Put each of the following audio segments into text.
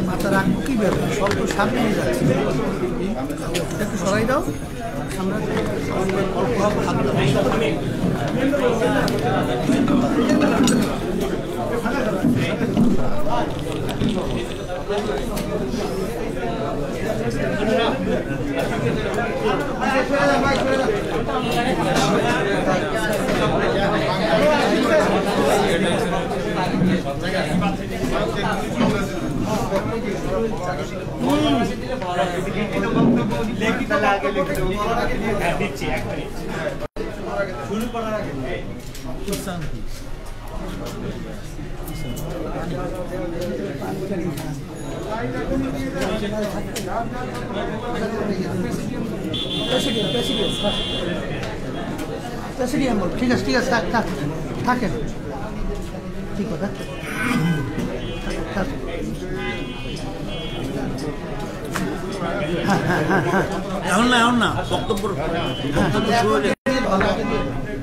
মাথা রাখবো কি ব্যাপার স্বল্প সামনে নিয়ে যাচ্ছে একটু সরাই দাও আমরা অল্প অল্প খাদ্য শুরু করার আগে ঠিক আছে ঠিক আছে থাকেন ঠিক কথা এখন না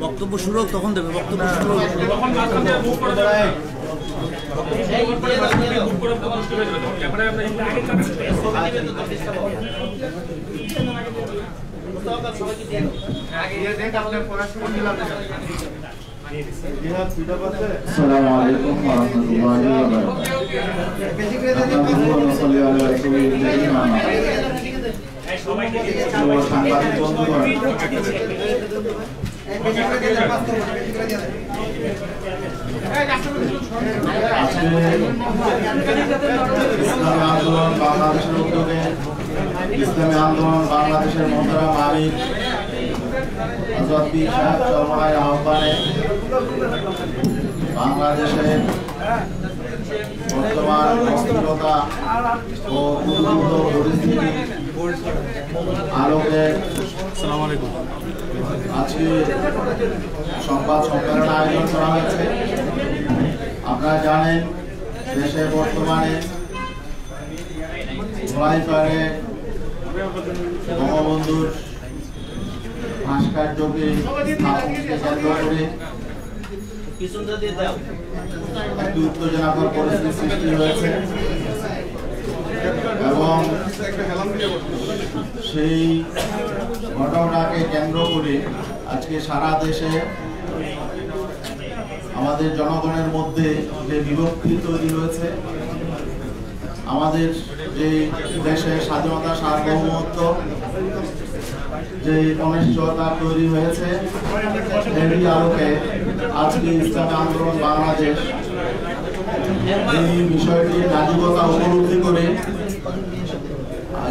বক্তব্য শুরু হোক তখন দেবে বক্তব্য শুরু হোক আসসালামু আলাইকুম ওয়া রাহমাতুল্লাহি ওয়া ইসলামী আন্দোলন বাংলাদেশের মোহতারাম আমির হযরত পীর সাহেব চরমনাইর আহ্বানে বাংলাদেশের বর্তমান অস্থিরতা ও উদ্ভূত পরিস্থিতি আলোকে আজকে সংবাদ সম্মেলন আয়োজন করা হয়েছে। আপনারা জানেন দেশে বর্তমানে ধোলাইপাড়ে বঙ্গবন্ধুর ভাস্কর্যকে কেন্দ্র করে একটি উত্তেজনাকর পরিস্থিতি সৃষ্টি হয়েছে এবং সেই ঘটনাকে কেন্দ্র করে আজকে সারা দেশে আমাদের জনগণের মধ্যে যে বিভক্তি তৈরি হয়েছে, আমাদের যে দেশের স্বাধীনতা সার্বভৌমত্ব যে অনিশ্চয়তা তৈরি হয়েছে, এরই আলোকে আজকে ইসলামী আন্দোলন বাংলাদেশ এই বিষয়টির নাজুকতা উপলব্ধি করে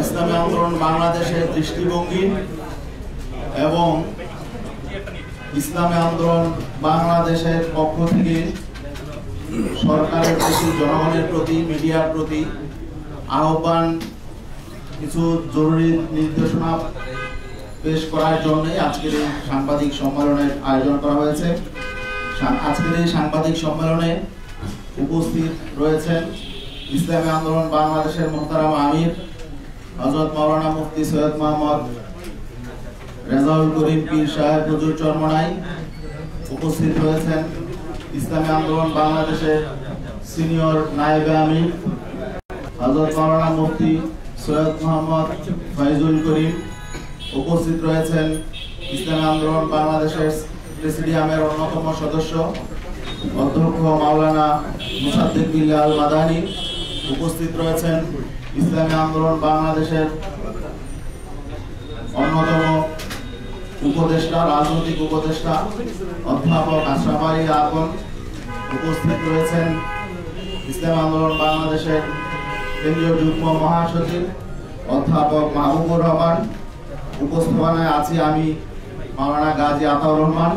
ইসলামী আন্দোলন বাংলাদেশের দৃষ্টিভঙ্গি এবং ইসলামী আন্দোলন বাংলাদেশের পক্ষ থেকে সরকারের প্রতি, জনগণের প্রতি, মিডিয়ার প্রতি আহ্বান, কিছু জরুরি নির্দেশনা পেশ করার জন্য আজকের এই সাংবাদিক সম্মেলনের আয়োজন করা হয়েছে। আজকের এই সাংবাদিক সম্মেলনে উপস্থিত রয়েছেন ইসলামী আন্দোলন বাংলাদেশের মোহতারাম আমির হযরত মাওলানা মুফতি সৈয়দ মোহাম্মদ রেজাউল করিম পীর সাহেব হুজুর চরমনাই। উপস্থিত রয়েছেন ইসলামী আন্দোলন বাংলাদেশের সিনিয়র নায়েবে আমির হযরত মাওলানা মুফতি সৈয়দ মোহাম্মদ ফয়জুল করিম। উপস্থিত রয়েছেন ইসলামী আন্দোলন বাংলাদেশের প্রেসিডিয়ামের অন্যতম সদস্য অধ্যক্ষ মাওলানা মুসাদ্দিক বিল্লাল মাদানী। উপস্থিত রয়েছেন ইসলামী আন্দোলন বাংলাদেশের অন্যতম উপদেষ্টা, রাজনৈতিক উপদেষ্টা অধ্যাপক আশরাফ আলী আকন। উপস্থিত রয়েছেন ইসলামী আন্দোলন বাংলাদেশের কেন্দ্রীয় যুগ্ম মহাসচিব অধ্যাপক মাহবুবুর রহমান। উপস্থাপনায় আছি আমি মাওলানা গাজী আতাউর রহমান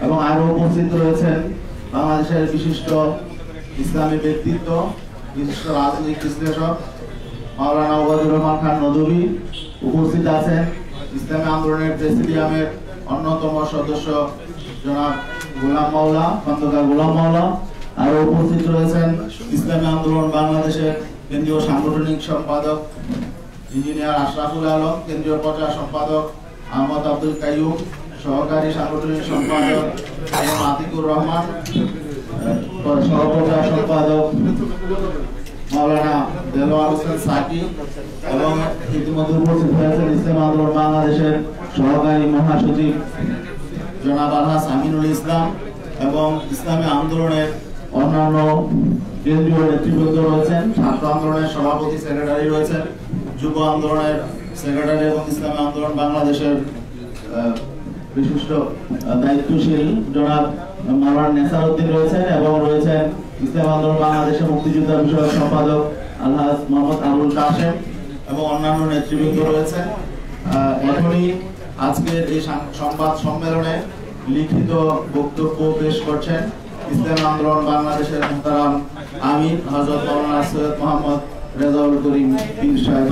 এবং আরো উপস্থিত রয়েছেন বাংলাদেশের বিশিষ্ট ইসলামী ব্যক্তিত্ব, বিশিষ্ট রাজনৈতিক বিশ্লেষক মাওলানা ওবায়দুর রহমান খান নদভী। উপস্থিত আছেন ইসলামী আন্দোলনের প্রেসিডিয়ামের অন্যতম সদস্য জনাব গোলাম মাওলা, খন্দকার গোলাম মাওলা। আরো উপস্থিত রয়েছেন ইসলামী আন্দোলন বাংলাদেশের কেন্দ্রীয় সাংগঠনিক সম্পাদক ইঞ্জিনিয়ার আশরাফুল আলম, কেন্দ্রীয় প্রচার সম্পাদক আহমদ আব্দুল কাইয়ুম, সহকারী সাংগঠনিক সম্পাদক আতিকুর রহমান, সহপ্রচার সম্পাদক মাওলানা দেলোয়ার হোসেন সাকি এবং ইতিমধ্যে উপস্থিত হয়েছেন ইসলামী আন্দোলন বাংলাদেশের সহকারী মহাসচিব জনাব আলহাজ আমিনুল ইসলাম এবং ইসলামী আন্দোলনের অন্যান্য কেন্দ্রীয় নেতৃবৃন্দ রয়েছেন, ছাত্র আন্দোলনের সভাপতি সেক্রেটারি রয়েছেন, যুব আন্দোলনের সেক্রেটারি এবং ইসলামী আন্দোলন বাংলাদেশের বিশিষ্ট দায়িত্বশীল জনাব মাওলানা নেসারউদ্দিন রয়েছেন এবং রয়েছেন ইসলামী আন্দোলন বাংলাদেশের মুক্তিযোদ্ধা বিষয়ক সম্পাদক আলহাজ মোহাম্মদ আবুল কাশেম এবং অন্যান্য নেতৃবৃন্দ রয়েছেন। এখনই আজকের এই সংবাদ সম্মেলনে লিখিত বক্তব্য পেশ করছেন ইসলামী আন্দোলন বাংলাদেশের মুহতারাম আমির হযরত মাওলানা সৈয়দ মোহাম্মদ রেজাউল করিম পীর সাহেব।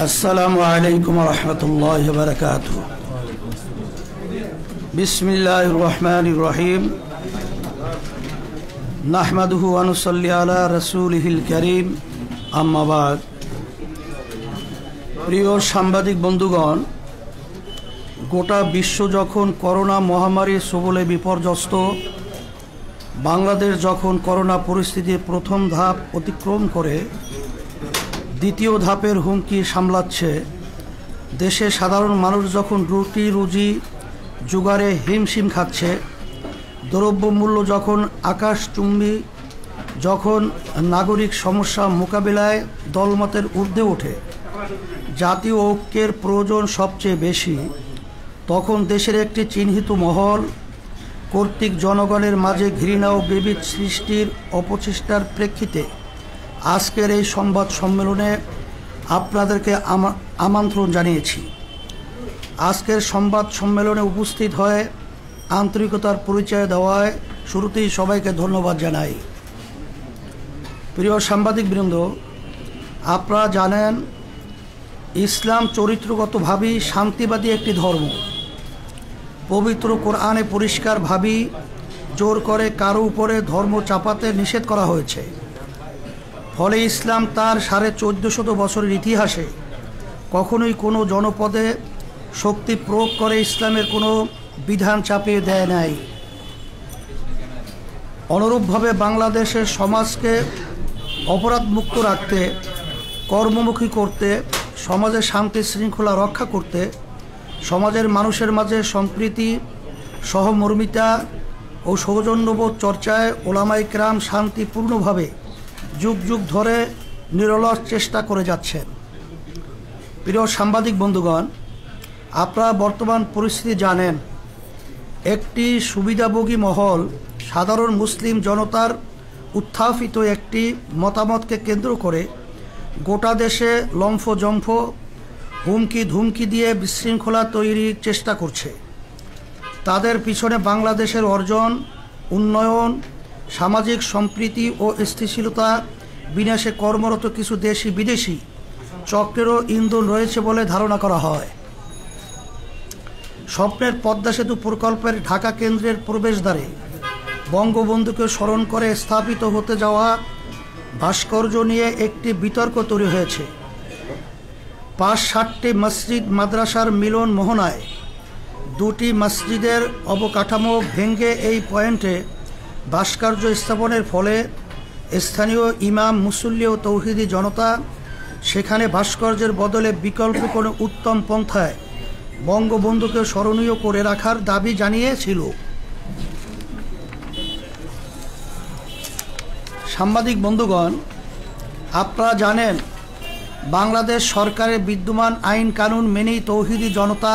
আসসালামু আলাইকুম ওয়া রাহমাতুল্লাহি ওয়া বারাকাতুহু। বিসমিল্লাহির রহমানির রহিম। নাহমাদুহু ওয়া নুসাল্লি আলা রাসূলিহিল কারীম, আম্মা বাদ। প্রিয় সাংবাদিক বন্ধুগণ, গোটা বিশ্ব যখন করোনা মহামারীর সবলে বিপর্যস্ত, বাংলাদেশ যখন করোনা পরিস্থিতির প্রথম ধাপ অতিক্রম করে দ্বিতীয় ধাপের হুমকি সামলাচ্ছে, দেশে সাধারণ মানুষ যখন রুটি রুজি জোগাড়ে হিমশিম খাচ্ছে, দ্রব্যমূল্য যখন আকাশচুম্বী, যখন নাগরিক সমস্যা মোকাবিলায় দলমতের ঊর্ধ্বে ওঠে জাতীয় ঐক্যের প্রয়োজন সবচেয়ে বেশি, তখন দেশের একটি চিহ্নিত মহল কর্তৃক জনগণের মাঝে ঘৃণা ও বিভেদ সৃষ্টির অপচেষ্টার প্রেক্ষিতে আজকের এই সংবাদ সম্মেলনে আপনাদেরকে আমন্ত্রণ জানিয়েছি। আজকের সংবাদ সম্মেলনে উপস্থিত হয়ে আন্তরিকতার পরিচয় দেওয়ায় শুরুতেই সবাইকে ধন্যবাদ জানাই। প্রিয় সাংবাদিকবৃন্দ, আপনারা জানেন ইসলাম চরিত্রগতভাবেই শান্তিবাদী একটি ধর্ম। পবিত্র কোরআনে পরিষ্কারভাবেই জোর করে কারো উপরে ধর্ম চাপাতে নিষেধ করা হয়েছে। ফলে ইসলাম তার 1450 বছরের ইতিহাসে কখনোই কোনো জনপদে শক্তি প্রয়োগ করে ইসলামের কোনো বিধান চাপিয়ে দেয় নাই। অনুরূপভাবে বাংলাদেশের সমাজকে অপরাধমুক্ত রাখতে, কর্মমুখী করতে, সমাজের শান্তি শৃঙ্খলা রক্ষা করতে, সমাজের মানুষের মাঝে সম্প্রীতি, সহমর্মিতা ও সৌজন্যবোধ চর্চায় ওলামায়ে কেরাম শান্তিপূর্ণভাবে যুগ যুগ ধরে নিরলস চেষ্টা করে যাচ্ছেন। প্রিয় সাংবাদিক বন্ধুগণ, আপনারা বর্তমান পরিস্থিতি জানেন। একটি সুবিধাভোগী মহল সাধারণ মুসলিম জনতার উত্থাপিত একটি মতামতকে কেন্দ্র করে গোটা দেশে লম্ফজম্ফ, হুমকি ধুমকি দিয়ে বিশৃঙ্খলা তৈরির চেষ্টা করছে। তাদের পিছনে বাংলাদেশের অর্জন, উন্নয়ন, সামাজিক সম্প্রীতি ও স্থিতিশীলতা বিনাশে কর্মরত কিছু দেশি বিদেশি চক্রেরও ইন্ধন রয়েছে বলে ধারণা করা হয়। স্বপ্নের পদ্মা সেতু প্রকল্পের ঢাকা কেন্দ্রের প্রবেশদ্বারে বঙ্গবন্ধুকে স্মরণ করে স্থাপিত হতে যাওয়া ভাস্কর্য নিয়ে একটি বিতর্ক তৈরি হয়েছে। 5-7টি মসজিদ মাদ্রাসার মিলন মোহনায় 2টি মসজিদের অবকাঠামো ভেঙে এই পয়েন্টে ভাস্কর্য স্থাপনের ফলে স্থানীয় ইমাম, মুসল্লি ও তৌহিদি জনতা সেখানে ভাস্কর্যের বদলে বিকল্প কোনো উত্তম পন্থায় বঙ্গবন্ধুকে স্মরণীয় করে রাখার দাবি জানিয়েছিল। সাংবাদিক বন্ধুগণ, আপনারা জানেন বাংলাদেশ সরকারের বিদ্যমান আইন কানুন মেনেই তৌহিদি জনতা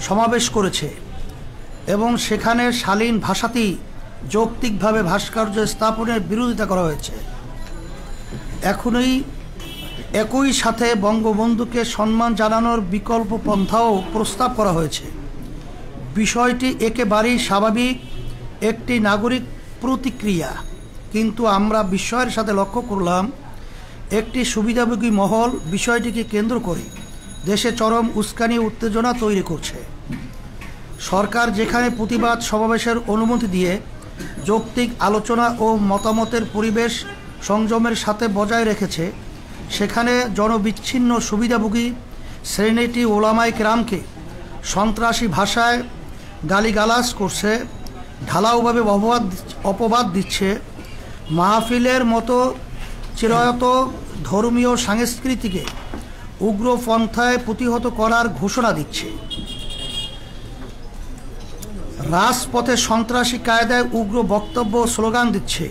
সমাবেশ করেছে এবং সেখানে শালীন ভাষাতেই যৌক্তিকভাবে ভাস্কর্য স্থাপনের বিরোধিতা করা হয়েছে। একই সাথে বঙ্গবন্ধুকে সম্মান জানানোর বিকল্প পন্থাও প্রস্তাব করা হয়েছে। বিষয়টি একেবারেই স্বাভাবিক একটি নাগরিক প্রতিক্রিয়া, কিন্তু আমরা বিস্ময়ের সাথে লক্ষ্য করলাম একটি সুবিধাভোগী মহল বিষয়টিকে কেন্দ্র করে দেশে চরম উস্কানি উত্তেজনা তৈরি করছে। সরকার যেখানে প্রতিবাদ সমাবেশের অনুমতি দিয়ে যৌক্তিক আলোচনা ও মতামতের পরিবেশ সংযমের সাথে বজায় রেখেছে, সেখানে জনবিচ্ছিন্ন সুবিধাভোগী শ্রেণীটি ওলামায়ে কেরামকে সন্ত্রাসী ভাষায় গালিগালাজ করছে, ঢালাওভাবে অপবাদ দিচ্ছে, মাহফিলের মতো চিরায়ত ধর্মীয় সংস্কৃতিকে উগ্রপন্থায় প্রতিহত করার ঘোষণা দিচ্ছে, রাজপথে সন্ত্রাসী কায়দায় উগ্র বক্তব্য স্লোগান দিচ্ছে,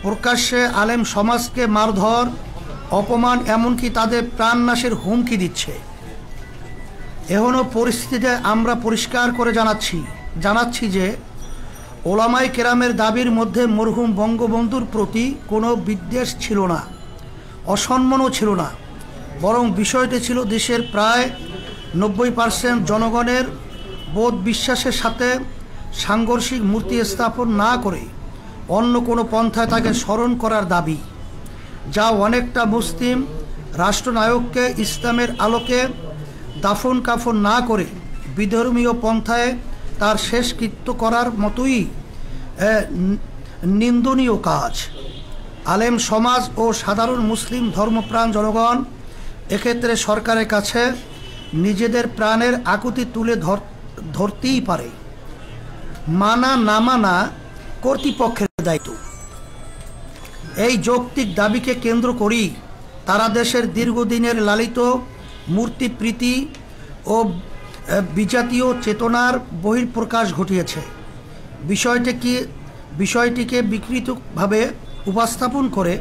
প্রকাশ্যে আলেম সমাজকে মারধর, অপমান, এমনকি তাদের প্রাণনাশের হুমকি দিচ্ছে। এখনও পরিস্থিতিতে আমরা পরিষ্কার করে জানাচ্ছি যে ওলামায়ে কেরামের দাবির মধ্যে মরহুম বঙ্গবন্ধুর প্রতি কোনো বিদ্বেষ ছিল না, অসম্মানও ছিল না, বরং বিষয়টি ছিল দেশের প্রায় 90% জনগণের বোধ বিশ্বাসের সাথে সাংঘর্ষিক মূর্তি স্থাপন না করে অন্য কোনো পন্থায় তাকে স্মরণ করার দাবি, যা অনেকটা মুসলিম রাষ্ট্রনায়ককে ইসলামের আলোকে দাফন কাফন না করে বিধর্মীয় পন্থায় তার শেষকৃত্য করার মতোই নিন্দনীয় কাজ। আলেম সমাজ ও সাধারণ মুসলিম ধর্মপ্রাণ জনগণ এক্ষেত্রে সরকারের কাছে নিজেদের প্রাণের আকুতি তুলে ধরতেই পারে। মানা না মানা কর্তৃপক্ষের দায়িত্ব। এই যৌক্তিক দাবিকে কেন্দ্র করেই তারা দেশের দীর্ঘদিনের লালিত মূর্তিপ্রীতি ও বিজাতীয় চেতনার বহিঃপ্রকাশ ঘটিয়েছে। বিষয়টিকে বিকৃতভাবে উপস্থাপন করে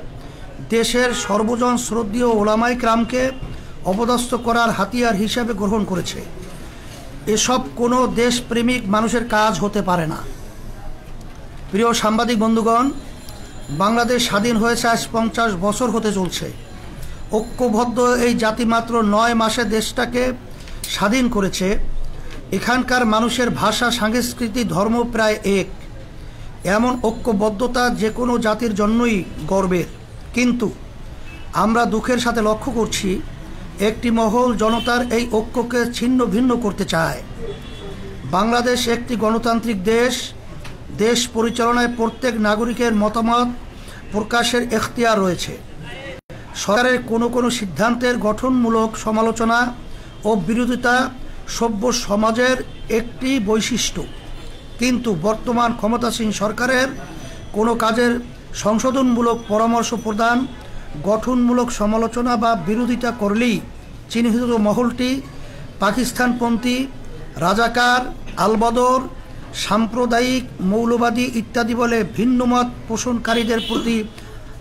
দেশের সর্বজন শ্রদ্ধেয় ওলামায়ে কেরামকে অপদস্থ করার হাতিয়ার হিসাবে গ্রহণ করেছে। এসব কোনো দেশপ্রেমিক মানুষের কাজ হতে পারে না। প্রিয় সাংবাদিক বন্ধুগণ, বাংলাদেশ স্বাধীন হয়েছে আজ 50 বছর হতে চলছে। ঐক্যবদ্ধ এই জাতি মাত্র 9 মাসে দেশটাকে স্বাধীন করেছে। এখানকার মানুষের ভাষা, সংস্কৃতি, ধর্ম প্রায় এক। এমন ঐক্যবদ্ধতা যে কোনো জাতির জন্যই গর্বের। কিন্তু আমরা দুঃখের সাথে লক্ষ্য করছি একটি মহল জনতার এই ঐক্যকে ছিন্ন ভিন্ন করতে চায়। বাংলাদেশ একটি গণতান্ত্রিক দেশ। দেশ পরিচালনায় প্রত্যেক নাগরিকের মতামত প্রকাশের এখতিয়ার রয়েছে। সরকারের কোনো সিদ্ধান্তের গঠনমূলক সমালোচনা ও বিরোধিতা সভ্য সমাজের একটি বৈশিষ্ট্য। কিন্তু বর্তমান ক্ষমতাসীন সরকারের কোনো কাজের সংশোধনমূলক পরামর্শ প্রদান, গঠনমূলক সমালোচনা বা বিরোধিতা করলেই চিহ্নিত মহলটি পাকিস্তানপন্থী, রাজাকার, আলবদর, সাম্প্রদায়িক, মৌলবাদী ইত্যাদি বলে ভিন্নমত পোষণকারীদের প্রতি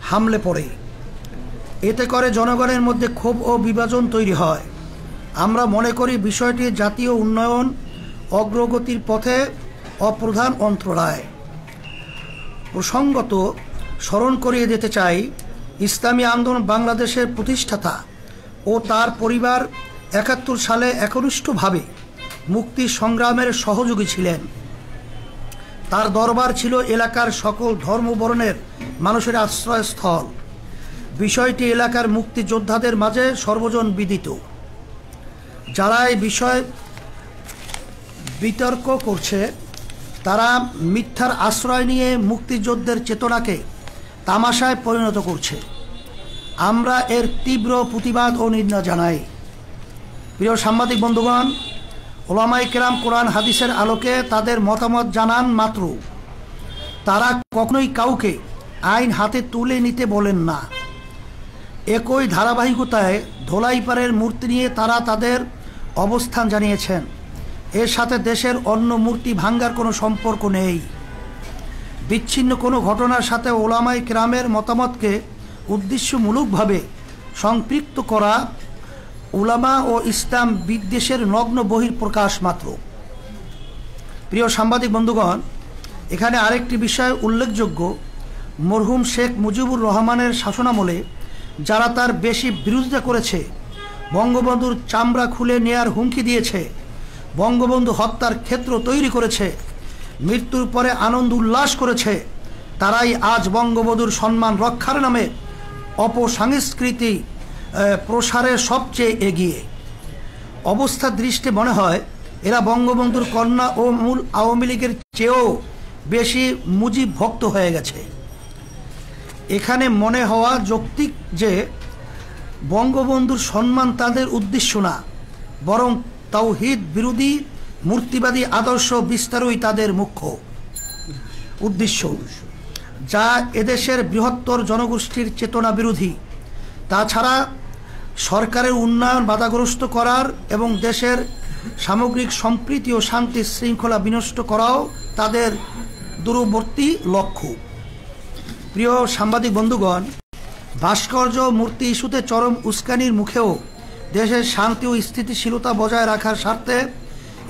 হামলে পড়ে। এতে করে জনগণের মধ্যে ক্ষোভ ও বিভাজন তৈরি হয়। আমরা মনে করি বিষয়টি জাতীয় উন্নয়ন অগ্রগতির পথে অপ্রধান অন্তরায়। প্রসঙ্গত স্মরণ করিয়ে দিতে চাই, ইসলামী আন্দোলন বাংলাদেশের প্রতিষ্ঠাতা ও তার পরিবার 71 সালে একনিষ্ঠভাবে মুক্তি সংগ্রামের সহযোগী ছিলেন। তার দরবার ছিল এলাকার সকল ধর্মবর্ণের মানুষের আশ্রয়স্থল। বিষয়টি এলাকার মুক্তিযোদ্ধাদের মাঝে সর্বজন বিদিত। যারা এই বিষয়ে বিতর্ক করছে তারা মিথ্যার আশ্রয় নিয়ে মুক্তিযুদ্ধের চেতনাকে তামাশায় পরিণত করছে। আমরা এর তীব্র প্রতিবাদ ও নিন্দা জানাই। প্রিয় সাংবাদিক বন্ধুগণ, ওলামায়ে কেরাম কোরআন হাদিসের আলোকে তাদের মতামত জানান মাত্র তারা কখনোই কাউকে আইন হাতে তুলে নিতে বলেন না। একই ধারাবাহিকতায় ধোলাইপাড়ের মূর্তি নিয়ে তারা তাদের অবস্থান জানিয়েছেন। এর সাথে দেশের অন্য মূর্তি ভাঙ্গার কোনো সম্পর্ক নেই। বিচ্ছিন্ন কোনো ঘটনার সাথে ওলামায়ে কেরামের মতামতকে উদ্দেশ্যমূলকভাবে সম্পৃক্ত করা উলামা ও ইসলাম বিদ্বেষের নগ্ন বহিঃপ্রকাশ মাত্র। প্রিয় সাংবাদিক বন্ধুগণ, এখানে আরেকটি বিষয় উল্লেখযোগ্য। মরহুম শেখ মুজিবুর রহমানের শাসনামলে যারা তার বেশি বিরোধিতা করেছে, বঙ্গবন্ধুর চামড়া খুলে নেয়ার হুমকি দিয়েছে, বঙ্গবন্ধু হত্যার ক্ষেত্র তৈরি করেছে, মৃত্যুর পরে আনন্দ উল্লাস করেছে, তারাই আজ বঙ্গবন্ধুর সম্মান রক্ষার নামে অপসংস্কৃতি প্রসারের সবচেয়ে এগিয়ে। অবস্থার দৃষ্টি মনে হয় এরা বঙ্গবন্ধুর কন্যা ও মূল আওয়ামী লীগের চেয়েও বেশি মুজিব ভক্ত হয়ে গেছে। এখানে মনে হওয়া যৌক্তিক যে বঙ্গবন্ধুর সম্মান তাদের উদ্দেশ্য না, বরং তাওহীদ বিরোধী মূর্তিবাদী আদর্শ বিস্তারই তাদের মুখ্য উদ্দেশ্য, যা এদেশের বৃহত্তর জনগোষ্ঠীর চেতনা বিরোধী। তাছাড়া সরকারের উন্নয়ন বাধাগ্রস্ত করার এবং দেশের সামগ্রিক সম্প্রীতি ও শান্তি শৃঙ্খলা বিনষ্ট করাও তাদের দূরবর্তী লক্ষ্য। প্রিয় সাংবাদিক বন্ধুগণ, ভাস্কর্য মূর্তি ইস্যুতে চরম উস্কানির মুখেও দেশের শান্তি ও স্থিতিশীলতা বজায় রাখার স্বার্থে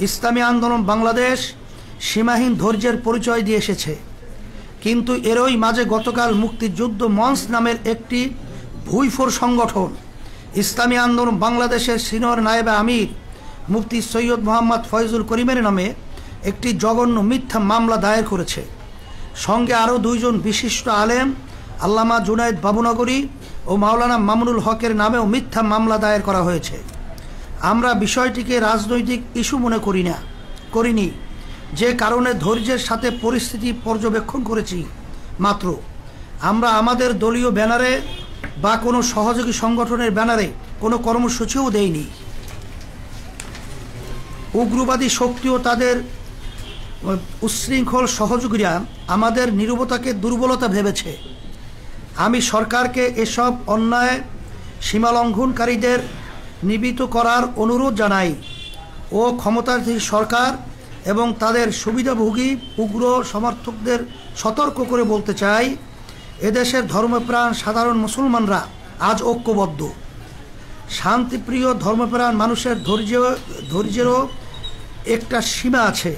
ইসলামী আন্দোলন বাংলাদেশ সীমাহীন ধৈর্যের পরিচয় দিয়ে এসেছে। কিন্তু এরই মাঝে গতকাল মুক্তিযুদ্ধ মঞ্চ নামের একটি ভুইফোর সংগঠন ইসলামী আন্দোলন বাংলাদেশের সিনিয়র নায়েবে আমির মুফতি সৈয়দ মোহাম্মদ ফয়জুল করিমের নামে একটি জঘন্য মিথ্যা মামলা দায়ের করেছে। সঙ্গে আরও দুইজন বিশিষ্ট আলেম আল্লামা জুনায়েদ বাবুনগরী ও মাওলানা মামুনুল হকের নামেও মিথ্যা মামলা দায়ের করা হয়েছে। আমরা বিষয়টিকে রাজনৈতিক ইস্যু মনে করিনি, যে কারণে ধৈর্যের সাথে পরিস্থিতি পর্যবেক্ষণ করেছি মাত্র। আমরা আমাদের দলীয় ব্যানারে বা কোনো সহযোগী সংগঠনের ব্যানারে কোনো কর্মসূচিও দেইনি। উগ্রবাদী শক্তি ও তাদের উচ্ছৃঙ্খল সহযোগীরা আমাদের নীরবতাকে দুর্বলতা ভেবেছে। আমি সরকারকে এসব অন্যায় সীমালঙ্ঘনকারীদের নিবৃত্ত করার অনুরোধ জানাই ও ক্ষমতাধীন সরকার এবং তাদের সুবিধাভোগী উগ্র সমর্থকদের সতর্ক করে বলতে চাই, এদেশের ধর্মপ্রাণ সাধারণ মুসলমানরা আজ ঐক্যবদ্ধ। শান্তিপ্রিয় ধর্মপ্রাণ মানুষের ধৈর্যেরও একটা সীমা আছে।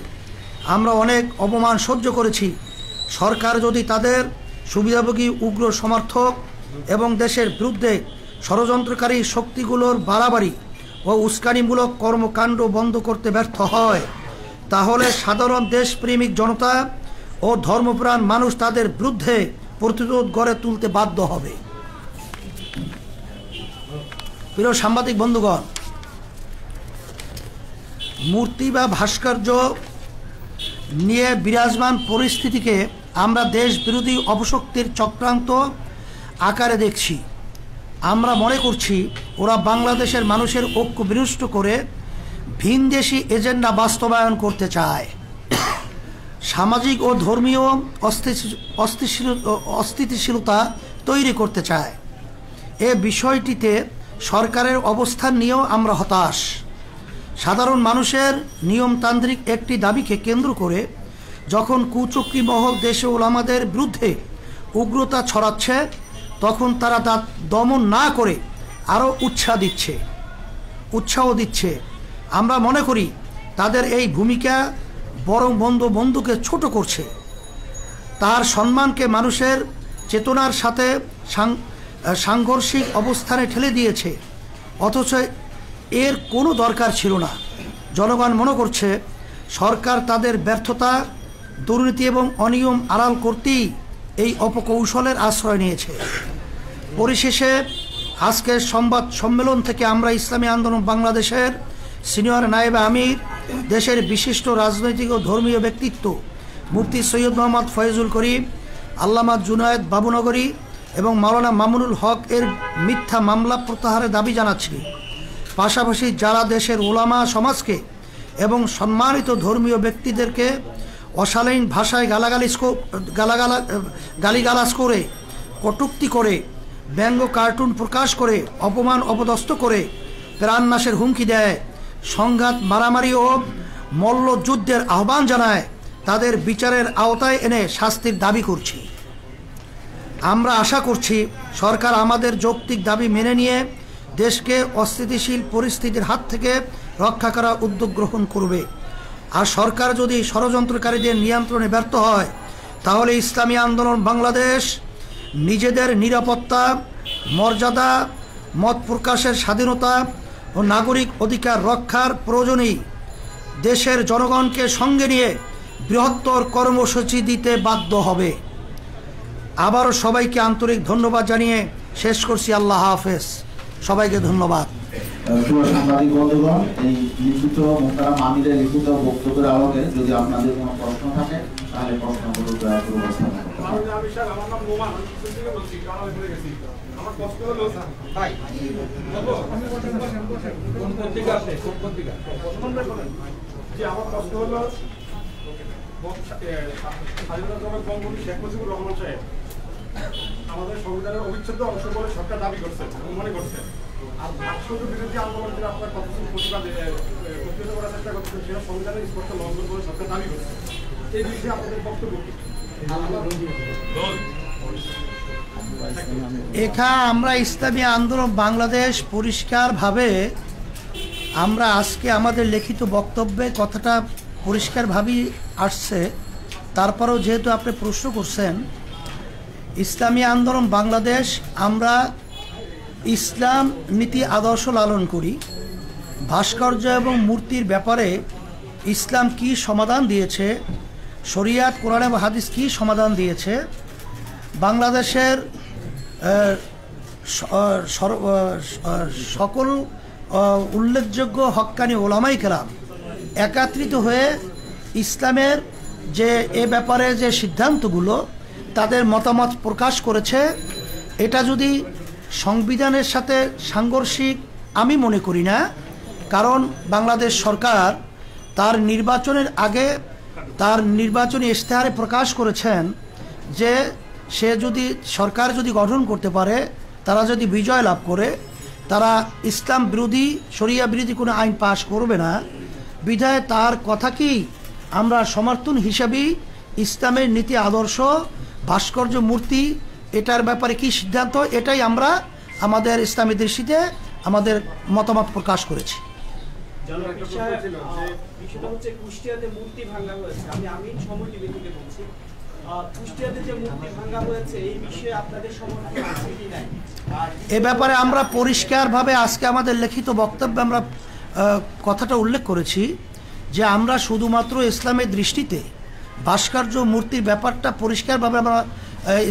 আমরা অনেক অপমান সহ্য করেছি। সরকার যদি তাদের সুবিধাভোগী উগ্র সমর্থক এবং দেশের বিরুদ্ধে ষড়যন্ত্রকারী শক্তিগুলোর বাড়াবাড়ি ও উস্কানিমূলক কর্মকাণ্ড বন্ধ করতে ব্যর্থ হয়, তাহলে সাধারণ দেশপ্রেমিক জনতা ও ধর্মপ্রাণ মানুষ তাদের বিরুদ্ধে প্রতিরোধ গড়ে তুলতে বাধ্য হবে। প্রিয় সাংবাদিক বন্ধুগণ, মূর্তি বা ভাস্কর্য নিয়ে বিরাজমান পরিস্থিতিকে আমরা দেশ বিরোধী অপশক্তির চক্রান্ত আকারে দেখছি। আমরা মনে করছি ওরা বাংলাদেশের মানুষের ঐক্য বিনষ্ট করে ভিনদেশি এজেন্ডা বাস্তবায়ন করতে চায়, সামাজিক ও ধর্মীয় অস্থিতিশীলতা তৈরি করতে চায়। এ বিষয়টিতে সরকারের অবস্থান নিয়েও আমরা হতাশ। সাধারণ মানুষের নিয়মতান্ত্রিক একটি দাবিকে কেন্দ্র করে যখন কুচক্রী মহল দেশে ওলামাদের বিরুদ্ধে উগ্রতা ছড়াচ্ছে, তখন তারা তা দমন না করে আরও উৎসাহ দিচ্ছে। আমরা মনে করি তাদের এই ভূমিকা বরং বন্ধুকে ছোট করছে, তার সম্মানকে মানুষের চেতনার সাথে সাংঘর্ষিক অবস্থানে ঠেলে দিয়েছে, অথচ এর কোনো দরকার ছিল না। জনগণ মনে করছে সরকার তাদের ব্যর্থতা, দুর্নীতি এবং অনিয়ম আড়াল করতেই এই অপকৌশলের আশ্রয় নিয়েছে। পরিশেষে আজকের সংবাদ সম্মেলন থেকে আমরা ইসলামী আন্দোলন বাংলাদেশের সিনিয়র নায়েবে আমির, দেশের বিশিষ্ট রাজনৈতিক ও ধর্মীয় ব্যক্তিত্ব মুফতি সৈয়দ মোহাম্মদ ফয়জুল করিম, আল্লামা জুনায়েদ বাবুনগরী এবং মাওলানা মামুনুল হক এর মিথ্যা মামলা প্রত্যাহারের দাবি জানাচ্ছি। পাশাপাশি যারা দেশের ওলামা সমাজকে এবং সম্মানিত ধর্মীয় ব্যক্তিদেরকে অশালীন ভাষায় গালিগালাজ করে, কটূক্তি করে, ব্যঙ্গ কার্টুন প্রকাশ করে, অপমান অপদস্থ করে প্রাণনাশের হুমকি দেয়, সংঘাত মারামারি ও মল্লযুদ্ধের আহ্বান জানায়, তাদের বিচারের আওতায় এনে শাস্তির দাবি করছি। আমরা আশা করছি সরকার আমাদের যৌক্তিক দাবি মেনে নিয়ে দেশকে অস্থিতিশীল পরিস্থিতির হাত থেকে রক্ষা করার উদ্যোগ গ্রহণ করবে। আর সরকার যদি ষড়যন্ত্রকারীদের নিয়ন্ত্রণে ব্যর্থ হয়, তাহলে ইসলামী আন্দোলন বাংলাদেশ নিজেদের নিরাপত্তা, মর্যাদা, মত প্রকাশের স্বাধীনতা ও নাগরিক অধিকার রক্ষার প্রয়োজনেই দেশের জনগণকে সঙ্গে নিয়ে বৃহত্তর কর্মসূচি দিতে বাধ্য হবে। আবারও সবাইকে আন্তরিক ধন্যবাদ জানিয়ে শেষ করছি। আল্লাহ হাফেজ, সবাইকে ধন্যবাদ। সাংবাদিক বন্ধুগণ, এই লিখিত মোহতারাম আমিরের লিখিত বক্তব্যের আলোকে যদি আপনাদের কোনো প্রশ্ন থাকে তাহলে প্রশ্নগুলো দয়া করে উপস্থাপন করুন। আমার প্রশ্ন হলো ভাই যে আমার প্রশ্ন হলো স্বাধীনতা বঙ্গবন্ধু শেখ মুজিবুর রহমান সাহেব আমাদের সংবিধানের অবিচ্ছেদ্য অংশ বলে সরকার দাবি করছে এবং মনে করছে, আর ভাস্কর্য বিরোধী আন্দোলন যেটা আপনার প্রতিবাদে প্রতিহত করার চেষ্টা করছে সেটা সংবিধানের স্পষ্ট লঙ্ঘন বলে সরকার দাবি করছে। এই বিষয়ে আপনাদের বক্তব্য কি? এখানে আমরা ইসলামী আন্দোলন বাংলাদেশ পরিষ্কারভাবে আমরা আজকে আমাদের লিখিত বক্তব্যে কথাটা পরিষ্কারভাবেই আসছে। তারপরেও যেহেতু আপনি প্রশ্ন করছেন, ইসলামী আন্দোলন বাংলাদেশ আমরা ইসলাম নীতি আদর্শ লালন করি। ভাস্কর্য এবং মূর্তির ব্যাপারে ইসলাম কি সমাধান দিয়েছে, শরিয়াত কোরআন এবং হাদিস কি সমাধান দিয়েছে, বাংলাদেশের সকল উল্লেখযোগ্য হক্কানি ওলামাই কেরাম একত্রিত হয়ে ইসলামের যে এ ব্যাপারে যে সিদ্ধান্তগুলো তাদের মতামত প্রকাশ করেছে, এটা যদি সংবিধানের সাথে সাংঘর্ষিক আমি মনে করি না। কারণ বাংলাদেশ সরকার তার নির্বাচনের আগে তার নির্বাচনী ইশতেহারে প্রকাশ করেছেন যে সে যদি সরকার যদি গঠন করতে পারে, তারা যদি বিজয় লাভ করে, তারা ইসলাম বিরোধী শরিয়া বিরোধী কোনো আইন পাশ করবে না। বিধায় তার কথাকেই আমরা সমর্থন হিসাবেই ইসলামের নীতি আদর্শ ভাস্কর্য মূর্তি এটার ব্যাপারে কি সিদ্ধান্ত, এটাই আমরা আমাদের ইসলামী দৃষ্টিতে আমাদের মতামত প্রকাশ করেছি। বিষয়টা হচ্ছে কুষ্টিয়াতে মূর্তি ভাঙা হয়েছে। আমি সময় টিভি থেকে বলছি, কুষ্টিয়াতে যে মূর্তি ভাঙা হয়েছে এই বিষয়ে আপনাদের সমর্থন আছে কি নাই? এ ব্যাপারে আমরা পরিষ্কারভাবে আজকে আমাদের লিখিত বক্তব্যে আমরা কথাটা উল্লেখ করেছি যে আমরা শুধুমাত্র ইসলামের দৃষ্টিতে ভাস্কর্য মূর্তির ব্যাপারটা পরিষ্কারভাবে আমরা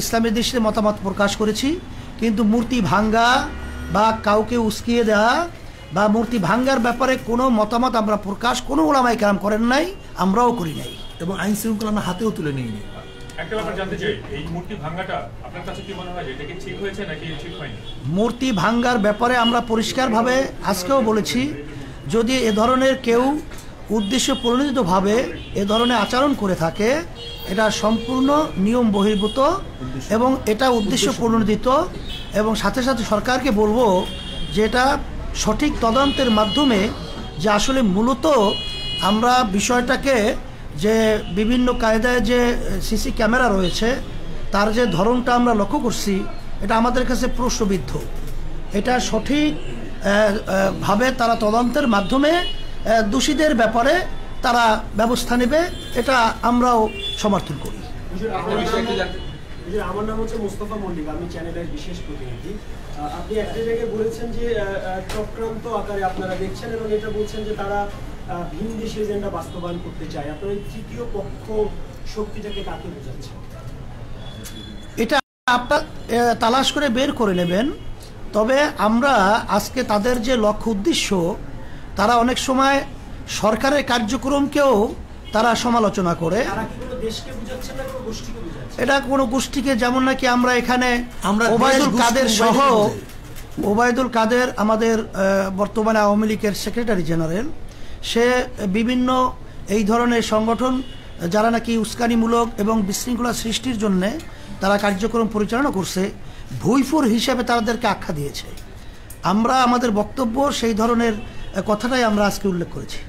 ইসলামের দৃষ্টিতে মতামত প্রকাশ করেছি। কিন্তু মূর্তি ভাঙ্গা বা কাউকে উস্কিয়ে দেওয়া বা মূর্তি ভাঙ্গার ব্যাপারে কোনো মতামত আমরা প্রকাশ কোনো ওলামায়ে কেরাম করেন নাই, আমরাও করি নাই, এবং আইন শৃঙ্খলা আমরা হাতেও তুলে নিইনি। একটা ব্যাপার জানতে চাই, এই মূর্তি ভাঙাটা আপনার কাছে কি মনে হয়, এটা কি ঠিক হয়েছে নাকি ঠিক হয়নি? মূর্তি ভাঙ্গার ব্যাপারে আমরা পরিষ্কারভাবে আজকেও বলেছি, যদি এ ধরনের কেউ উদ্দেশ্য প্রণোদিতভাবে এ ধরনের আচরণ করে থাকে, এটা সম্পূর্ণ নিয়ম বহির্ভূত এবং এটা উদ্দেশ্য প্রণোদিত। এবং সাথে সাথে সরকারকে বলবো যে এটা সঠিক তদন্তের মাধ্যমে যে আসলে মূলত আমরা বিষয়টাকে যে বিভিন্ন কায়দায় যে সিসি ক্যামেরা রয়েছে তার যে ধরনটা আমরা লক্ষ্য করছি, এটা আমাদের কাছে প্রশ্নবিদ্ধ। এটা সঠিক ভাবে তারা তদন্তের মাধ্যমে দোষীদের ব্যাপারে তারা ব্যবস্থা নেবে, এটা আমরাও সমর্থন করি। আমার নাম হচ্ছে মোস্তফা মল্লিক, আমি চ্যানেলের বিশেষ প্রতিনিধি। আপনি একটা জায়গায় বলেছেন যে চক্রান্ত আকারে আপনারা দেখছেন এবং এটা বলছেন যে তারা ভিন দেশে এজেন্ডা বাস্তবায়ন করতে চায়। আপনারা এই তৃতীয় পক্ষ শক্তিটাকে কাকে বোঝাচ্ছেন? এটা আপনার তালাশ করে বের করে নেবেন। তবে আমরা আজকে তাদের যে লক্ষ্য উদ্দেশ্য, তারা অনেক সময় সরকারের কার্যক্রমকেও তারা সমালোচনা করে। এটা কোনো গোষ্ঠীকে, যেমন নাকি আমরা এখানে ওবায়দুল কাদের সহ, ওবায়দুল কাদের আমাদের বর্তমানে আওয়ামী লীগের সেক্রেটারি জেনারেল, সে বিভিন্ন এই ধরনের সংগঠন যারা নাকি উস্কানিমূলক এবং বিশৃঙ্খলা সৃষ্টির জন্যে তারা কার্যক্রম পরিচালনা করছে, ভুইফুর হিসেবে তাদেরকে আখ্যা দিয়েছে। আমরা আমাদের বক্তব্য সেই ধরনের কথাটাই আমরা আজকে উল্লেখ করেছি।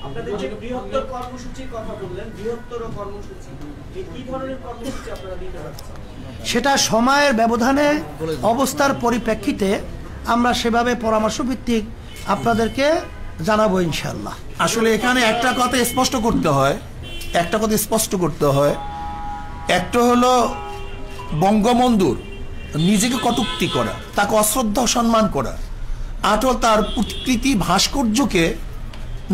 আপনাদের যে বৃহত্তর কর্মসূচির কথা বললেন, বৃহত্তর কর্মসূচি কি ধরনের কর্মসূচি আপনারা দিতে পারছেন? সেটা সময়ের ব্যবধানে অবস্থার পরিপ্রেক্ষিতে আমরা সেভাবে পরামর্শ ভিত্তিক আপনাদেরকে জানাবো ইনশাআল্লাহ। আসলে এখানে একটা কথা স্পষ্ট করতে হয়, একটা হলো বঙ্গবন্ধুর নিজেকে কটূক্তি করা, তাকে অশ্রদ্ধা সম্মান করা, আর তার প্রতিকৃতি ভাস্কর্যকে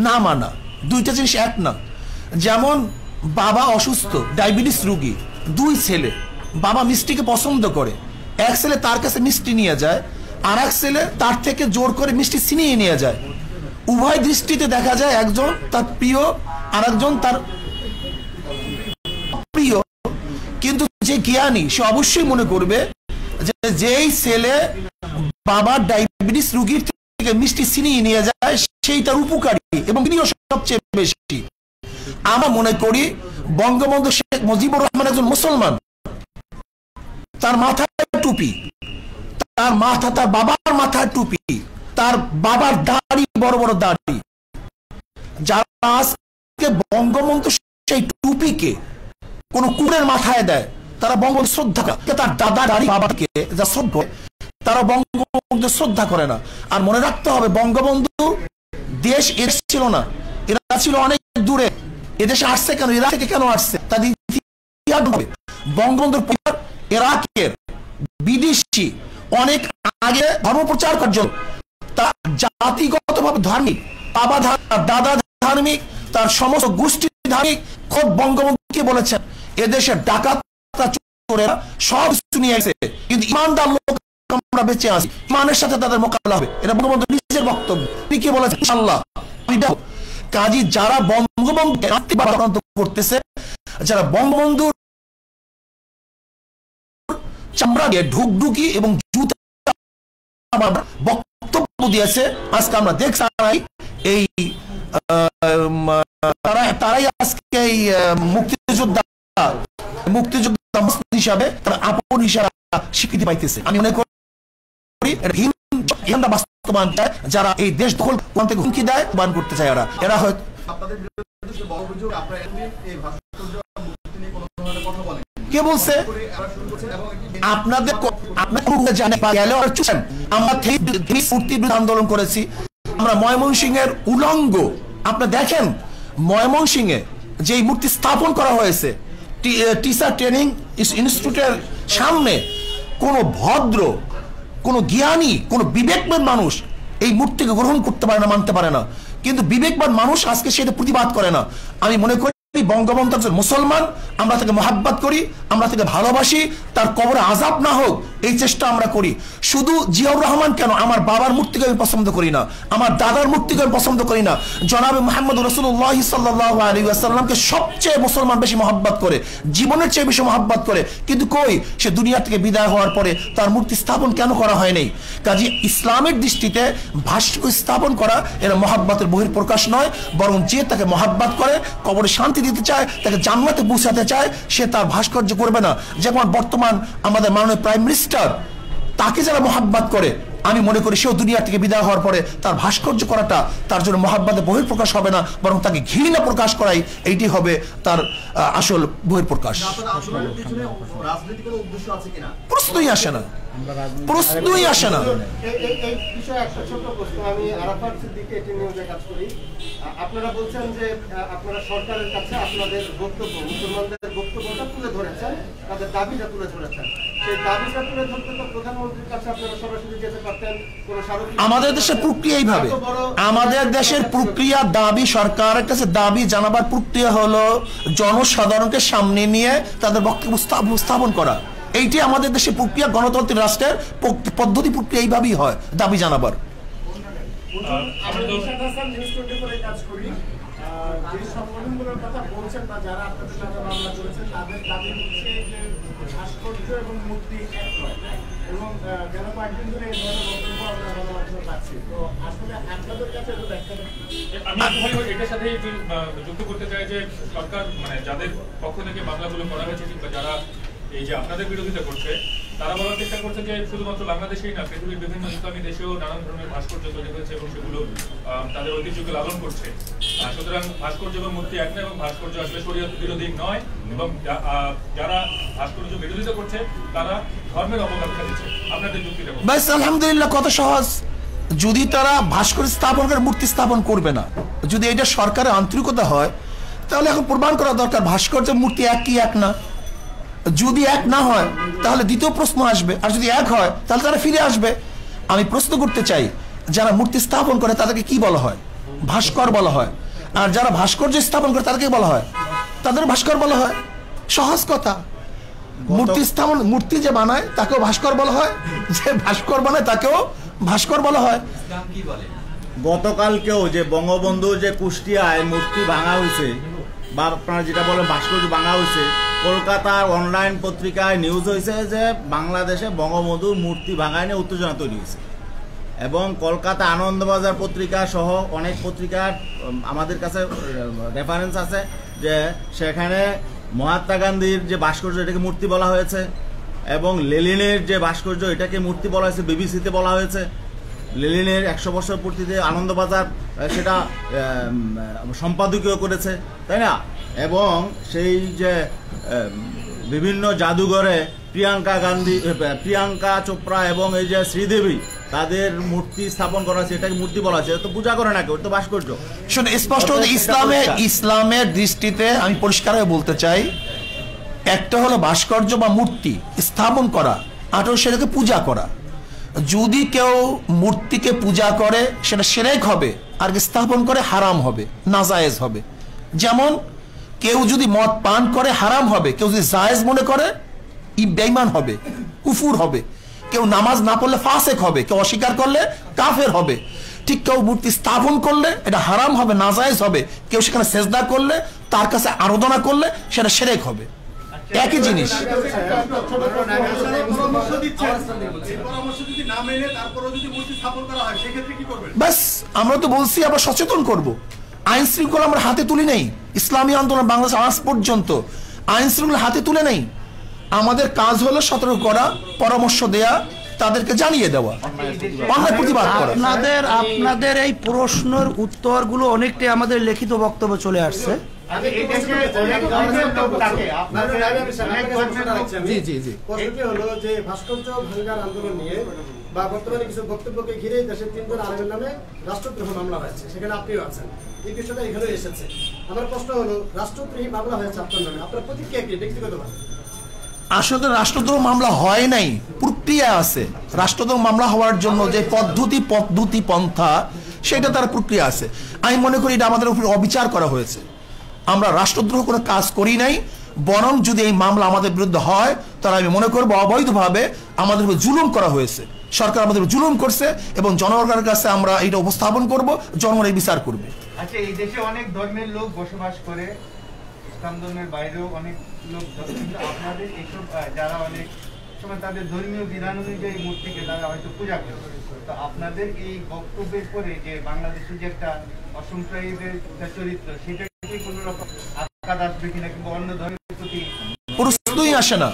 না মানা, দুইটা জিনিস এক না। যেমন বাবা অসুস্থ, ডায়াবেটিস রোগী, 2 ছেলে, বাবা মিষ্টিকে পছন্দ করে, এক ছেলে তার কাছে মিষ্টি নিয়ে যায়, আর এক ছেলে তার থেকে জোর করে মিষ্টি ছিনিয়ে নিয়ে যায়। উভয় দৃষ্টিতে দেখা যায় একজন তার প্রিয় আর একজন তার প্রিয়, কিন্তু যে জ্ঞানী সে অবশ্যই মনে করবে যে যেই ছেলে বাবার ডায়াবেটিস রোগীর থেকে মিষ্টি ছিনিয়ে নিয়ে যায় সেই তার উপকারী এবং তিনিও সবচেয়ে বেশি। আমরা মনে করি বঙ্গবন্ধু শেখ মুজিবুর রহমান একজন মুসলমান, তার মাথায় টুপি, তার বাবার মাথায় টুপি, তার বাবার দাড়ি বড় বড় দাড়ি। যারা আজকে বঙ্গবন্ধু সেই টুপিকে কোন কুকুরের মাথায় দেয় তারা বঙ্গবন্ধু শ্রদ্ধা করে, তার দাদা দাড়ি বাবাকে যা শ্রদ্ধা তারা বঙ্গবন্ধু শ্রদ্ধা করে না। আর মনে রাখতে হবে বঙ্গবন্ধু দেশ এর ছিল না, এরা ছিল অনেক দূরে। এদেশে আসছে কেন, ইরাক থেকে কেন আসছে তাদের ইতিহাস হবে। বঙ্গবন্ধুর পরিবার ইরাকের বিদেশি অনেক আগে ধর্ম প্রচার করার জন্য, তার জাতিগতভাবে ধার্মিক, বাবা দাদা ধার্মিক, তার সমস্ত গোষ্ঠী ধার্মিক। খোদ বঙ্গবন্ধুকে বলেছেন এদেশের ডাকাতরা চোরেরা সব কিছু নিয়ে এসে, কিন্তু ইমানদার লোক আমরা বেঁচে আছি, ইমানের সাথে তাদের মোকাবিলা হবে। এটা বঙ্গবন্ধু নিজের বক্তব্য। তিনি কি বলেছেন? ইনশাআল্লাহ। কাজী যারা বঙ্গবন্ধুকে আক্রান্ত করতেছে, যারা বঙ্গবন্ধুর চামড়া দিয়ে ঢুকঢুকি এবং জুতা বক্তব্য দিয়েছে, আজকে আমরা দেখছি এই তারাই আজকে এই মুক্তিযোদ্ধা হিসাবে তারা আপন হিসাবে স্বীকৃতি পাইতেছে। আমি মনে করি বাস্তবায়ন চায়, যারা এই দেশ দখল থেকে হুমকি দেয় বান করতে চায়, এরা হয়তো কে বলছে আপনাদের আমরা আন্দোলন করেছি, আমরা ময়মনসিংহের উলঙ্গ। আপনারা দেখেন ময়মনসিংহে যে মূর্তি স্থাপন করা হয়েছে টিচার ট্রেনিং ইনস্টিটিউটের সামনে, কোন ভদ্র, কোন জ্ঞানী, কোন বিবেকবান মানুষ এই মূর্তিকে গ্রহণ করতে পারে না, মানতে পারে না। কিন্তু বিবেকবান মানুষ আজকে সেটা প্রতিবাদ করে না। আমি মনে করি বঙ্গবন্ধু একজন মুসলমান, আমরা তাকে মহাব্বত করি, আমরা তাকে ভালোবাসি, তার কবরে আযাব না হোক এই চেষ্টা আমরা করি। শুধু জিয়াউর রহমান কেন, আমার বাবার মূর্তিকে আমি পছন্দ করি না, আমার দাদার মূর্তিকে আমি পছন্দ করি না। জনাবে মুহাম্মদ রাসূলুল্লাহ সাল্লাল্লাহু আলাইহি ওয়াসাল্লামকে সবচেয়ে মুসলমান বেশি মহাব্বত করে, জীবনের চেয়ে বেশি মহাব্বত করে, কিন্তু কই সে দুনিয়া থেকে বিদায় হওয়ার পরে তার মূর্তি স্থাপন কেন করা হয়নি? কাজে ইসলামের দৃষ্টিতে ভাস্কর্য স্থাপন করা এর মহাব্বতের বহিঃপ্রকাশ নয়, বরং যে তাকে মহাব্বত করে, কবরে শান্তি দিতে চায়, তাকে জান্নাতে পৌঁছাতে চায়, সে তার ভাস্কর্য করবে না। যেমন বর্তমান আমাদের মাননীয় প্রাইম মিনিস্টার, তাকে যারা মহাব্বত করে, আমি মনে করি সেও দুনিয়া থেকে বিদায় হওয়ার পরে তার ভাস্কর্য করাটা তার জন্য মহাব্বতে বহিঃপ্রকাশ হবে না, বরং তাকে ঘৃণা প্রকাশ করাই এইটি হবে তার আসল বহিঃপ্রকাশ। প্রশ্নই আসে না, প্রশ্নই আসে না। এই বিষয়ে একটা ছোট প্রশ্ন, আমি আরাফাত সিদ্দিকী এটি নিউজে কাজ করি। আপনারা বলছেন যে আপনারা সরকারের কাছে আপনাদের বক্তব্য, মুসলমানদের বক্তব্যটা তুলে ধরেছেন, তাদের দাবিটা তুলে ধরেছেন। সেই দাবিটা তুলে ধরতে তো প্রধানমন্ত্রীর কাছে আপনারা সরাসরি যেতে পারতেন। আমাদের দেশের প্রক্রিয়া এইভাবে, আমাদের দেশের প্রক্রিয়া দাবি, সরকারের কাছে দাবি জানাবার প্রক্রিয়া হলো জনসাধারণকে সামনে নিয়ে তাদের বক্তব্য উপস্থাপন করা। এইটি আমাদের দেশের প্রক্রিয়া, গণতন্ত্রের রাষ্ট্রের পদ্ধতি প্রক্রিয়া এইভাবেই হয় দাবি জানাবার। যে সংগঠনগুলোর কথা বলছেন বা যারা আপনাদের নামে মামলা করেছেন, তাদের দাবি হচ্ছে যে ভাস্কর্য এবং মূর্তি এক নয়, এবং গেল কয়েকদিন ধরে এই ধরনের বক্তব্য আমরা গণমাধ্যমে পাচ্ছি। তো আসলে আপনাদের কাছে আমি এটার সাথে যুক্ত করতে চাই যে সরকার, মানে যাদের পক্ষ থেকে মামলাগুলো করা হয়েছে কিংবা যারা এই যে আপনাদের বিরোধিতা করছে, তারা বলার চেষ্টা করছে যে শুধুমাত্র বাংলাদেশেই না, পৃথিবীর বিভিন্ন ইসলামী দেশেও নানান ধরনের ভাস্কর্য তৈরি হয়েছে এবং সেগুলো তাদের ঐতিহ্যকে লালন করছে। সুতরাং ভাস্কর্য এবং মূর্তি এক নয়, এবং ভাস্কর্য আসলে শরীয়ত বিরোধী নয়, এবং যারা ভাস্কর্য বিরোধিতা করছে তারা ধর্মের অবজ্ঞা দিচ্ছে। আপনাদের যুক্তিটা ব্যাস, আলহামদুলিল্লাহ, কত সহজ। যদি তারা ভাস্কর্য স্থাপন করে মূর্তি স্থাপন করবে না, যদি এটা সরকারের আন্তরিকতা হয়, তাহলে এখন প্রমাণ করা দরকার ভাস্কর্য মূর্তি এক কি এক না। যদি এক না হয় তাহলে দ্বিতীয় প্রশ্ন আসবে, আর যদি এক হয় তাহলে তারা ফিরে আসবে। আমি প্রশ্ন করতে চাই, যারা মূর্তি স্থাপন করে তাদেরকে কি বলা হয়? ভাস্কর বলা হয়। আর যারা ভাস্কর্য স্থাপন করে তাদেরকে বলা হয়, তাদের ভাস্কর বলা হয়। সহজ কথা। মূর্তি স্থাপন, মূর্তি যে বানায় তাকেও ভাস্কর বলা হয়, যে ভাস্কর বানায় তাকেও ভাস্কর বলা হয়। গতকালকেও যে বঙ্গবন্ধুর যে কুষ্টিয়ায় মূর্তি ভাঙা হয়েছে বা আপনারা যেটা বলে ভাস্কর্য ভাঙা হয়েছে, কলকাতার অনলাইন পত্রিকায় নিউজ হয়েছে যে বাংলাদেশে বঙ্গবন্ধুর মূর্তি ভাঙায় নিয়ে উত্তেজনা তৈরি হয়েছে। এবং কলকাতা আনন্দবাজার পত্রিকা সহ অনেক পত্রিকার আমাদের কাছে রেফারেন্স আছে যে সেখানে মহাত্মা গান্ধীর যে ভাস্কর্য এটাকে মূর্তি বলা হয়েছে, এবং লেনিনের যে ভাস্কর্য এটাকে মূর্তি বলা হয়েছে, বিবিসিতে বলা হয়েছে। লেনিনের 100 বছর পূর্তিতে আনন্দবাজার সেটা সম্পাদকীয় করেছে, তাই না? এবং সেই যে বিভিন্ন জাদুঘরে প্রিয়াঙ্কা চোপড়া এবং এই যে শ্রীদেবী তাদের মূর্তি স্থাপন করা হয়েছে, এটাকে মূর্তি বলা হয়েছে। তো পূজা করে না কেউ, তো ভাস্কর্য। শুনে স্পষ্ট ইসলামের দৃষ্টিতে আমি পরিষ্কারভাবে বলতে চাই, একটা হলো ভাস্কর্য বা মূর্তি স্থাপন করা, আর সেটাকে পূজা করা। যদি কেউ মূর্তিকে পূজা করে সেটা শিরক হবে, আর স্থাপন করে হারাম হবে, নাজায়েজ হবে। যেমন কেউ যদি মদ পান করে হারাম হবে, কেউ যদি জায়েজ মনে করে বেঈমান হবে, কুফুর হবে। কেউ নামাজ না পড়লে ফাসেক হবে, কেউ অস্বীকার করলে কাফের হবে। ঠিক কেউ মূর্তি স্থাপন করলে এটা হারাম হবে, নাজায়েজ হবে। কেউ সেখানে সেজদা করলে, তার কাছে আরাধনা করলে সেটা শিরক হবে। একই জিনিস। ব্যাস, আমরা তো বলছি আবার সচেতন করব। আইন শৃঙ্খলা আমরা হাতে তুলি নেই। ইসলামী আন্দোলন বাংলাদেশ আজ পর্যন্ত আইন শৃঙ্খলা হাতে তুলে নেই। আমাদের কাজ হলো সতর্ক করা, পরামর্শ দেয়া, তাদেরকে জানিয়ে দেওয়া, অন্যায় প্রতিবাদ করা। আপনাদের এই প্রশ্নের উত্তরগুলো অনেকটাই আমাদের লিখিত বক্তব্য চলে আসছে। ভাস্কর্য ভাঙ্গার আন্দোলন নিয়ে বা বর্তমানে কিছু বক্তব্যকে ঘিরে দেশের 3 জন আলেমের নামে রাষ্ট্রদ্রোহ মামলা হয়েছে, সেখানে আপনিও আছেন। এই বিষয়টা এখানে এসেছে। আমার প্রশ্ন হলো, রাষ্ট্রদ্রোহী মামলা হয়েছে আপনার নামে, আপনার প্রতিক্রিয়া কি ব্যক্তিগতভাবে? আসলে রাষ্ট্রদ্রোহ মামলা হয় নাই, প্রক্রিয়া আছে। রাষ্ট্রদ্রোহ মামলা হওয়ার জন্য যে পদ্ধতি পন্থা, সেটা তার প্রক্রিয়া আছে। আমি মনে করি এটা আমাদের উপর অবিচার করা হয়েছে। আমরা রাষ্ট্রদ্রোহ কোনো কাজ করি নাই, বরং যদি এই মামলা আমাদের বিরুদ্ধে হয় তাহলে আমি মনে করবো অবৈধভাবে আমাদের উপর জুলুম করা হয়েছে। সরকার আমাদের জুলুম করছে এবং জনগণের কাছে আমরা এটা উপস্থাপন করব, জনগণ এই বিচার করবে। আচ্ছা, এই দেশে অনেক ধর্মের লোক বসবাস করে, ইসলাম ধর্মের বাইরেও অনেক লোক, কিন্তু আপনাদের এইসব যারা অনেক সময় তাদের ধর্মীয় বিধান অনুযায়ী মূর্তিকে তারা হয়তো পূজা করে, তো আপনাদের এই বক্তব্যের পরে যে বাংলাদেশের যে একটা অসম্প্রদায়ের চরিত্র, সেটা কি কোনো রকম আঘাত আসবে কিনা, কিংবা অন্য ধর্মের প্রতি প্রশ্নই আসে না।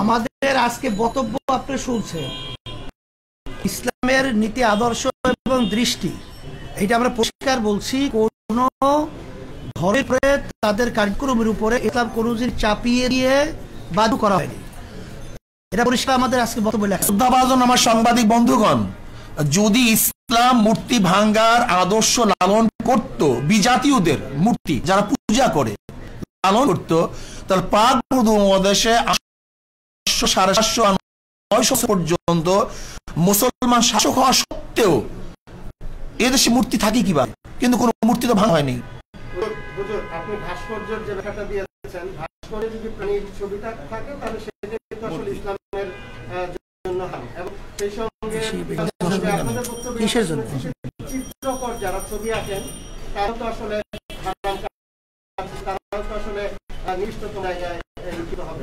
আমাদের আজকে বক্তব্য আপনি শুনছেন, ইসলামের নীতি আদর্শ এবং দৃষ্টি, এটা আমরা পরিষ্কার বলছি। কোন ধর্মে তাদের কার্যক্রমের উপরে ইসলাম কোন জিনিস চাপিয়ে দিয়ে বাধ্য করা হয়নি, এটা পরিষ্কার আমাদের আজকে বক্তব্য লেখা। শ্রদ্ধাভাজন আমার সাংবাদিক বন্ধুগণ, যদি ইসলাম মূর্তি ভাঙ্গার আদর্শ লালন করত, বিজাতীয়দের মূর্তি যারা পূজা করে লালন করত, তাহলে পাক উপমহাদেশে 750-900 পর্যন্ত মুসলমান শাসক হওয়া সত্ত্বেও এদেশে মূর্তি থাকে কিভাবে? কিন্তু কোনো মূর্তি তো ভাঙা হয়নি। আপনি ভাস্কর্যের যে ব্যাখ্যাটা দিয়েছেন, ভাস্কর্যে যদি প্রাণীর ছবিটা থাকে তাহলে সেটা কিন্তু আসলে ইসলামের জন্য হারাম। এবং সেই সঙ্গে আপনাদের বক্তব্য, চিত্রকর যারা ছবি আঁকেন তারা তো আসলে হারাম, তারা তো আসলে নিষ্ঠতম জায়গায় লিখিত হবে।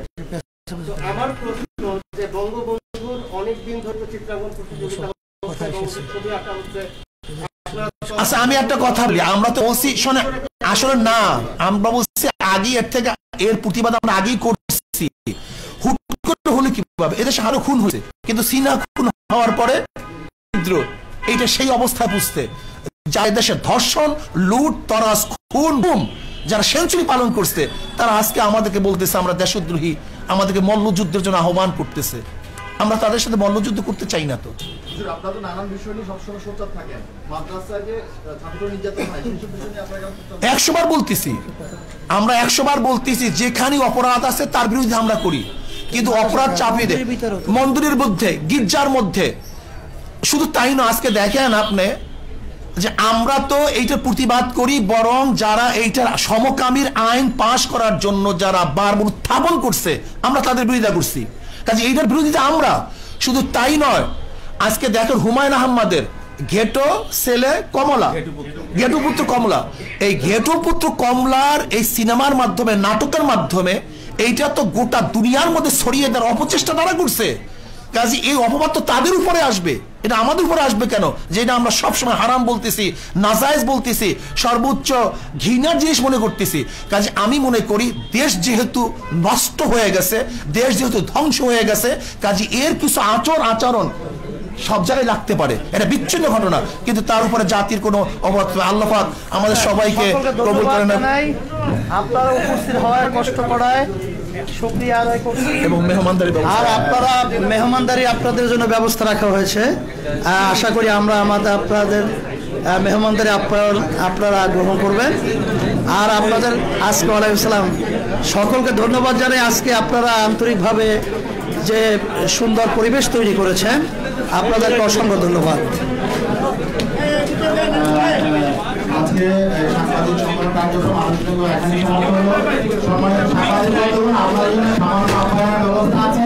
তো আমার প্রশ্ন যে বঙ্গবন্ধুর অনেকদিন ধরে চিত্রাঙ্কন প্রতিযোগিতা হচ্ছে, ছবি আঁকা হচ্ছে। আচ্ছা, আমি একটা কথা বলি, আমরা তো বলছি শোনে, আসলে না, আমরা বলছি আগে এর থেকে এর প্রতিবাদ আমরা আগেই করছি। হুট করে হলো কিভাবে? এদেশে আরো খুন হয়েছে, কিন্তু সিনা খুন হওয়ার পরে এইটা সেই অবস্থায় বুঝতে, যা দেশে ধর্ষণ, লুট, তরাস, খুন, গুম যারা সেঞ্চুরি পালন করছে, তারা আজকে আমাদেরকে বলতেছে আমরা দেশদ্রোহী, আমাদেরকে মল্লযুদ্ধের জন্য আহ্বান করতেছে। আমরা তাদের সাথে মল্লযুদ্ধ করতে চাই না। তো আপনারা তো নানান বিষয় নিয়ে সবসময় সোচ্চার থাকেন, মাদ্রাসায় যে ছাত্র নির্যাতন হয় সেইসব বিষয় নিয়ে আপনারা 100 বার বলতেছি, আমরা 100 বার বলতেছি, যেখানে অপরাধ আছে তার বিরুদ্ধে আমরা করি, কিন্তু অপরাধ চাপিয়ে দেয় মন্দিরের মধ্যে, গির্জার মধ্যে। শুধু তাই না, আজকে দেখেন আপনি যে আমরা তো এইটার প্রতিবাদ করি, বরং যারা এইটার সমকামীর আইন পাশ করার জন্য যারা বারবার উত্থাপন করছে আমরা তাদের বিরোধিতা করছি। কাজে এইটার বিরোধিতা আমরা, শুধু তাই নয়, আজকে দেখেন হুমায়ুন আহমেদের ঘেটো ছেলে কমলা, ঘেটু পুত্র কমলা, এই ঘেটু পুত্র কমলার এই সিনেমার মাধ্যমে, নাটকের মাধ্যমে এইটা তো গোটা দুনিয়ার মধ্যে ছড়িয়ে দেওয়ার অপচেষ্টা তারা করছে। কাজে এই অপবাদ তো তাদের উপরে আসবে, এটা আমাদের উপরে আসবে কেন? যেটা আমরা সবসময় হারাম বলতেছি, নাজায়েজ বলতেছি, সর্বোচ্চ ঘৃণার জিনিস মনে করতেছি। কাজে আমি মনে করি দেশ যেহেতু নষ্ট হয়ে গেছে, দেশ যেহেতু ধ্বংস হয়ে গেছে, কাজে এর কিছু আচরণ সব জায়গায় লাগতে পারে, এটা বিচ্ছিন্ন ঘটনা, কিন্তু তার উপরে জাতির কোনো অবদান। আল্লাহ পাক আমাদের সবাইকে কবুল করেন। আপনারা উপস্থিত হওয়ার কষ্ট করায় শুকরিয়া আদায় করছি এবং মেহমানদারি, আর আপনারা মেহমানদারি আপনাদের জন্য ব্যবস্থা রাখা হয়েছে। আশা করি আপনাদের মেহমানদারি আপনারা গ্রহণ করবেন। আর আপনাদের আজকে ওয়ালাইকুম সালাম, সকলকে ধন্যবাদ জানাই। আজকে আপনারা আন্তরিকভাবে যে সুন্দর পরিবেশ তৈরি করেছেন, আপনাদেরকে অসংখ্য ধন্যবাদ। আজকে সাংবাদিক সম্মেলন কার্যক্রম আলোচনা এখানে সমাপ্ত হলো। সম্মানিত সাংবাদিক বন্ধুগণ, আপনাদের জন্য সামান্য আপ্যায়নের ব্যবস্থা আছে।